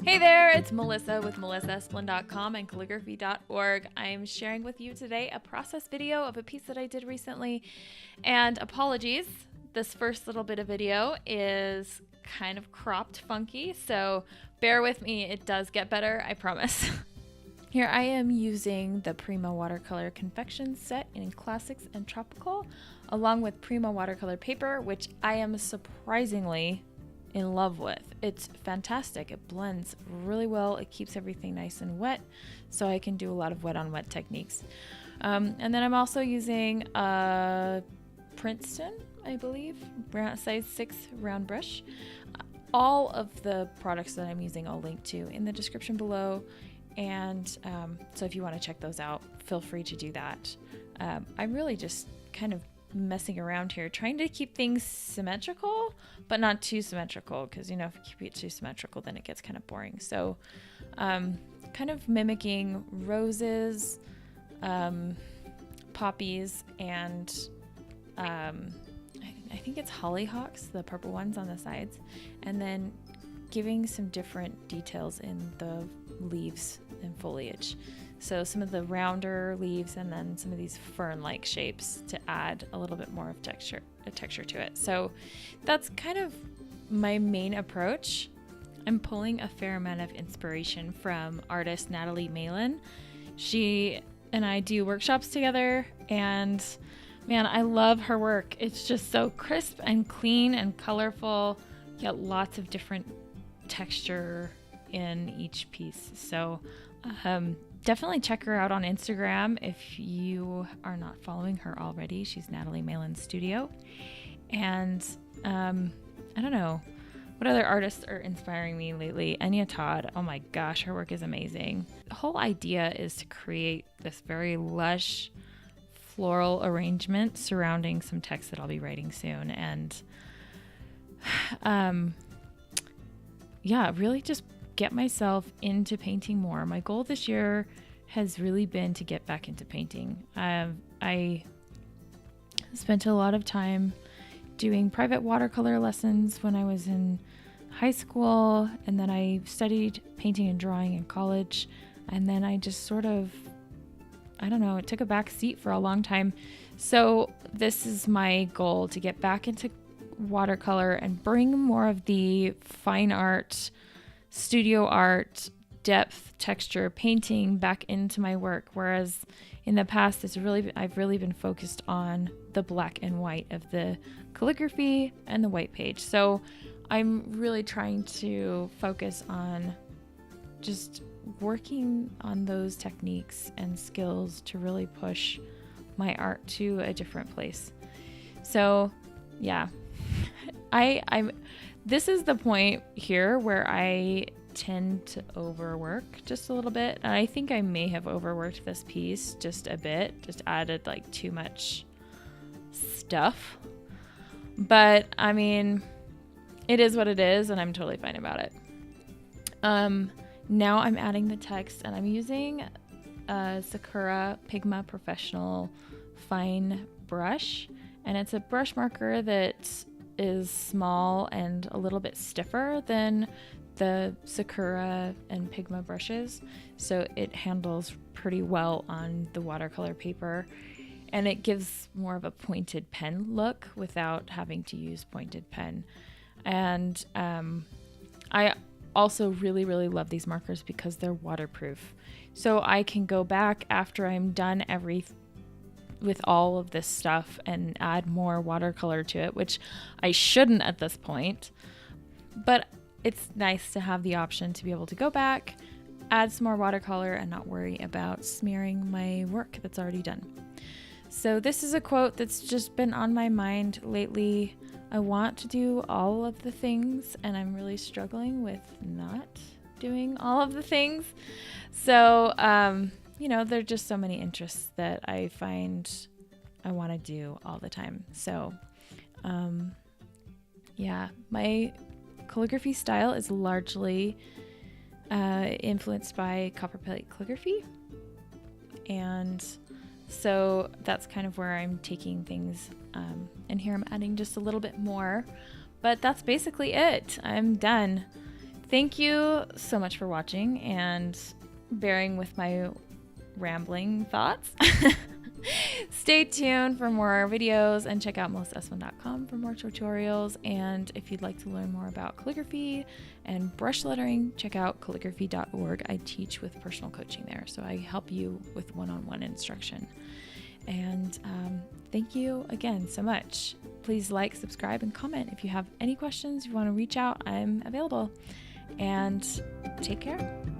Hey there, it's Melissa with melissaesplin.com and calligraphy.org. I'm sharing with you today a process video of a piece that I did recently. And apologies, this first little bit of video is kind of cropped funky, so bear with me, it does get better, I promise. Here I am using the Prima Watercolor Confection Set in Classics and Tropical, along with Prima Watercolor paper, which I am surprisingly in love with. It's fantastic. It blends really well. It keeps everything nice and wet, so I can do a lot of wet on wet techniques. And then I'm also using a Princeton, I believe, size 6 round brush. All of the products that I'm using I'll link to in the description below. And so if you want to check those out, feel free to do that. I'm really just kind of messing around here, trying to keep things symmetrical, but not too symmetrical, because, if you keep it too symmetrical, then it gets kind of boring. So kind of mimicking roses, poppies, and I think it's hollyhocks, the purple ones on the sides, and then giving some different details in the leaves and foliage. So some of the rounder leaves and then some of these fern-like shapes to add a little bit more of texture to it. So that's kind of my main approach. I'm pulling a fair amount of inspiration from artist Natalie Malin. She and I do workshops together, and man, I love her work. It's just so crisp and clean and colorful, yet lots of different texture in each piece. So definitely check her out on Instagram if you are not following her already. She's Natalie Malin Studio. And I don't know what other artists are inspiring me lately. Anya Todd, oh my gosh, her work is amazing. The whole idea is to create this very lush floral arrangement surrounding some text that I'll be writing soon. And really just get myself into painting more. My goal this year has really been to get back into painting. I spent a lot of time doing private watercolor lessons when I was in high school, and then I studied painting and drawing in college, and then I just sort of, it took a back seat for a long time. So this is my goal, to get back into watercolor and bring more of the fine art, studio art, depth, texture, painting back into my work. Whereas in the past, I've really been focused on the black and white of the calligraphy and the white page. So I'm really trying to focus on just working on those techniques and skills to really push my art to a different place. So yeah, this is the point here where I tend to overwork just a little bit. And I think I may have overworked this piece just a bit, just added like too much stuff. But I mean, it is what it is, and I'm totally fine about it. Now I'm adding the text, and I'm using a Sakura Pigma Professional fine brush, and it's a brush marker that is small and a little bit stiffer than the Sakura and Pigma brushes, so it handles pretty well on the watercolor paper, and it gives more of a pointed pen look without having to use pointed pen. And I also really, really love these markers because they're waterproof, so I can go back after I'm done with all of this stuff and add more watercolor to it, which I shouldn't at this point, but it's nice to have the option to be able to go back, add some more watercolor, and not worry about smearing my work that's already done. So this is a quote that's just been on my mind lately. I want to do all of the things, and I'm really struggling with not doing all of the things. So there are just so many interests that I find I want to do all the time. So, my calligraphy style is largely influenced by copperplate calligraphy. And so that's kind of where I'm taking things. And here I'm adding just a little bit more. But that's basically it. I'm done. Thank you so much for watching and bearing with my rambling thoughts. Stay tuned for more videos and check out mostS1.com for more tutorials. And if you'd like to learn more about calligraphy and brush lettering, check out calligraphy.org. I teach with personal coaching there, so I help you with one-on-one instruction. And thank you again so much. Please like, subscribe, and comment. If you have any questions, if you want to reach out, I'm available. And take care.